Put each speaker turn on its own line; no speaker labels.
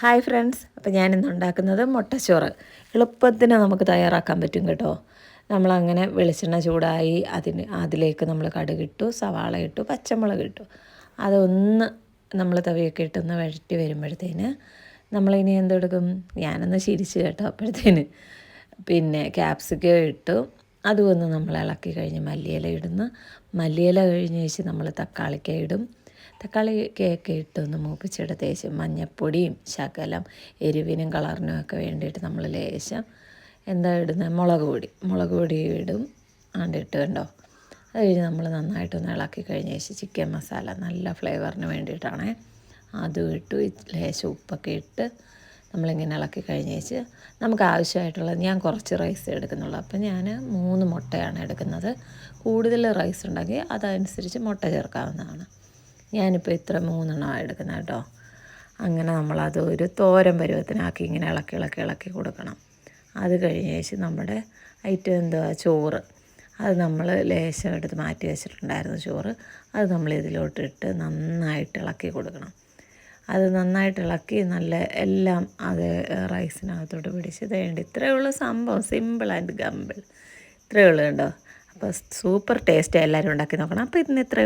Hi friends, അപ്പോൾ ഞാനിന്ന് ഉണ്ടാക്കുന്നത് മുട്ടച്ചോറ്. എളുപ്പത്തിന് നമുക്ക് തയ്യാറാക്കാൻ പറ്റും കേട്ടോ. നമ്മളങ്ങനെ വെളിച്ചെണ്ണ ചൂടായി അതിലേക്ക് നമ്മൾ കടുകിട്ടു, സവാള ഇട്ടു, പച്ചമുളക് ഇട്ടു. അതൊന്ന് നമ്മൾ തവിയൊക്കെ ഇട്ടൊന്ന് വഴറ്റി വരുമ്പോഴത്തേന് നമ്മളിനി എന്തെടുക്കും, ഞാനൊന്ന് ചിരിച്ചു കേട്ടോ. അപ്പോഴത്തേന് പിന്നെ ക്യാപ്സിക്കം ഇട്ടു. അതും ഒന്ന് നമ്മൾ ഇളക്കി കഴിഞ്ഞ് മല്ലിയില ഇടുന്നു. മല്ലിയില കഴിഞ്ഞ് വെച്ച് നമ്മൾ തക്കാളിക്ക ഇടും. തക്കാളി കേക്ക് ഇട്ടൊന്ന് മൂപ്പിച്ചെടുത്തേച്ച് മഞ്ഞൾപ്പൊടിയും ശകലം എരിവിനും കളറിനും ഒക്കെ വേണ്ടിയിട്ട് നമ്മൾ ലേശം എന്താ ഇടുന്നത്, മുളക് പൊടി ഇടും. ഇട്ട് കണ്ടോ. അത് കഴിഞ്ഞ് നമ്മൾ നന്നായിട്ടൊന്ന് ഇളക്കി കഴിഞ്ഞ ശേഷം ചിക്കൻ മസാല നല്ല ഫ്ലേവറിന് വേണ്ടിയിട്ടാണ് അതും ഇട്ടു. ലേശം ഉപ്പൊക്കെ ഇട്ട് നമ്മളിങ്ങനെ ഇളക്കി കഴിഞ്ഞ ശേഷം നമുക്ക് ആവശ്യമായിട്ടുള്ളത്, ഞാൻ കുറച്ച് റൈസ് എടുക്കുന്നുള്ളൂ, അപ്പോൾ ഞാൻ 3 മുട്ടയാണ് എടുക്കുന്നത്. കൂടുതൽ റൈസ് ഉണ്ടെങ്കിൽ അതനുസരിച്ച് മുട്ട ചേർക്കാവുന്നതാണ്. ഞാനിപ്പോൾ ഇത്ര 3 എടുക്കുന്നത് കേട്ടോ. അങ്ങനെ നമ്മളത് ഒരു തോരൻ പരുവത്തിനാക്കി ഇങ്ങനെ ഇളക്കി കൊടുക്കണം. അത് കഴിഞ്ഞ ശേഷം നമ്മുടെ ഐറ്റം എന്തുവാ, ചോറ്. അത് നമ്മൾ ലേശം എടുത്ത് മാറ്റി വെച്ചിട്ടുണ്ടായിരുന്നു ചോറ്. അത് നമ്മൾ ഇതിലോട്ടിട്ട് നന്നായിട്ട് ഇളക്കി കൊടുക്കണം. അത് നന്നായിട്ട് ഇളക്കി നല്ല എല്ലാം അത് റൈസിനകത്തോട്ട് പിടിച്ച് വേണ്ടി. ഇത്രയേ ഉള്ളൂ സംഭവം, സിമ്പിൾ ആൻഡ് ഗമ്പിൾ. ഇത്രയേ ഉള്ളൂ കേട്ടോ. അപ്പോൾ സൂപ്പർ ടേസ്റ്റ്, എല്ലാവരും ഉണ്ടാക്കി നോക്കണം. അപ്പോൾ ഇന്ന് ഇത്രയേ